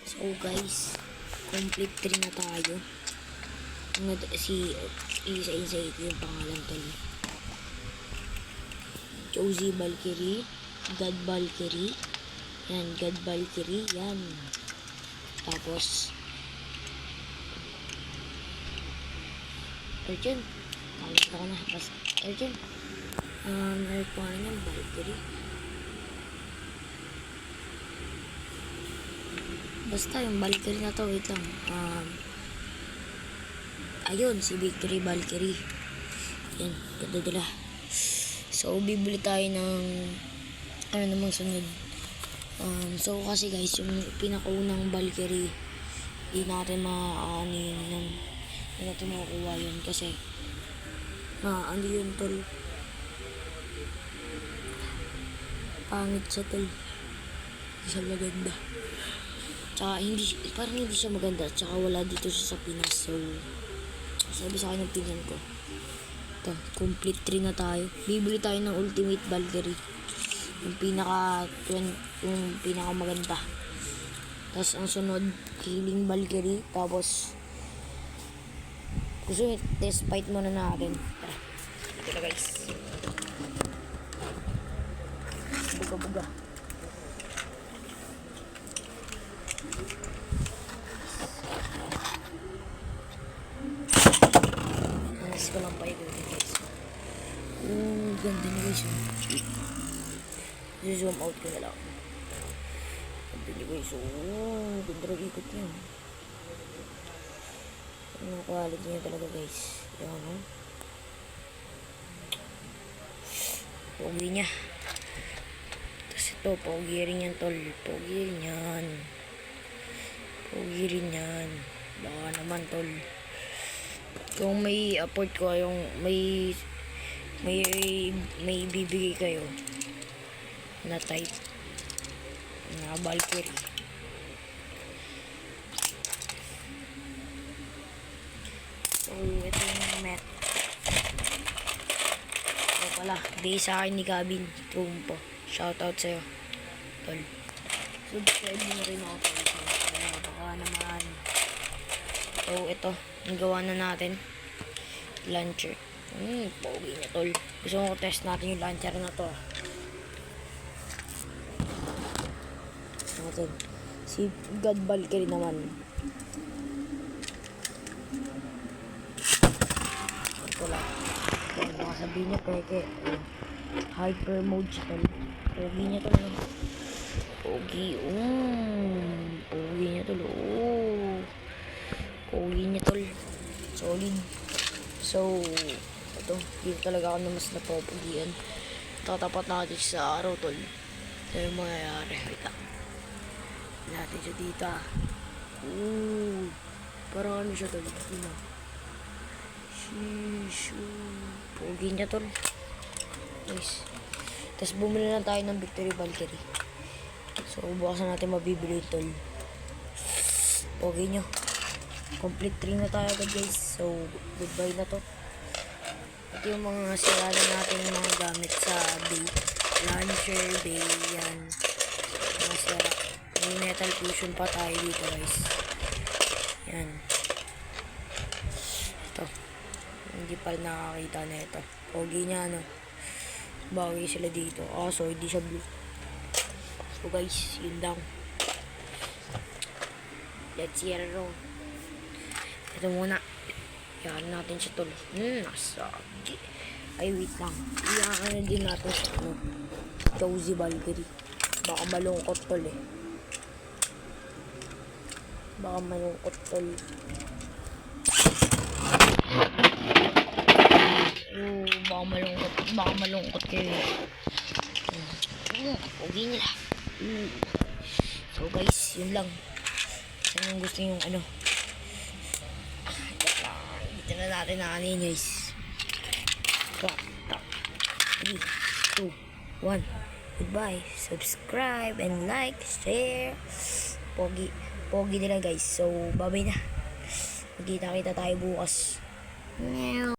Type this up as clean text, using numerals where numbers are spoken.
So guys, complete 3 na tayo. Si isa-isa ito yung pangalan tol. Josie Valkyrie, God Valkyrie. Yan, God Valkyrie, yan. Tapos Arjun, nakalimutan ko na. Basta Arjun, ano po yan, Valkyrie. Basta yung Valkyrie na to, wait lang. Ayun, si Victory Valkyrie. Yan, ganda nila. So, bibili tayo ng ano namang sunod. So, kasi guys, yung pinakaunang Valkyrie, hindi natin hindi natin makukuha yun kasi ano yun tol, pangit siya tol, hindi siya maganda. Tsaka parang hindi siya maganda. Tsaka wala dito siya sa Pinas. So, sabi sa akin ng opinion ko. Ito, complete 3 na tayo. Bibili tayo ng Ultimate Valkyrie. Yung pinaka maganda. Tapos ang sunod, Healing Valkyrie. Tapos, gusto nyo, test fight muna natin. Tara, ito na guys. Buga-buga. Nanas ko lang pa ito guys. Ganda na guys. Zoom out ko na lang. Ganda na guys. Ganda na ikot yan. Ang quality niya talaga guys. Yan o. Pogi niya. Tapos ito, pogi rin yan tol. Pogi rin yan. Pogi rin yan. Baka naman tol. Kung may afford ko, yung may bibigay kayo na type na Valkyrie. So, ito yung met. Ito pala, di sa akin ni Gavin Trumpo. Shoutout sa'yo, tol. Subscribe mo rin ako tol. Baka naman. So, ito, nagawa na natin. Launcher. Pogi niya tol. Gusto ko test natin yung launcher na to. Natin. Si God Valkyrie naman. Ito lang. Baka sabihin niya peke. Hyper mode siya tol. Pogi niya tol. Pogi. Pogi niya tol. Pogi niya tol. Solid. So, ito, dito talaga ako na mas napopogian. Tatapat natin sa araw tol. Ito yung mangyayari. Wait lang. Natin siya dito. Parang ano siya tol. Sheesh. Pogi niya tol. Nice. Tapos bumili lang tayo ng Victory Valkyrie. So, bukas na natin mabibili tol. Pogi niyo. Complete 3 na tayo agad guys. So, goodbye na to. Ito yung mga sirala natin mga gamit sa bay. Launcher, bay, yan. Mga sira. May metal fusion pa tayo dito guys. Yan. Ito. Hindi pa nakakita na ito. Pogi niya ano. Bagay sila dito. So hindi siya blue. So guys, yun lang. Let's hear it all. Ito muna. Yan natin siya tol. Nasagi. Ay, wait lang. Iyakan na din natin sa Josie Valkyrie. Baka malungkot tol eh. Baka malungkot tol. Baka malungkot kayo eh. Pogi nila. So guys, yun lang. Saan yung gusto yung dito na natin na guys. 3, 2, 1. Goodbye. Subscribe and like, share. Pogi nila guys. So, bye-bye na. Magkita-kita tayo bukas.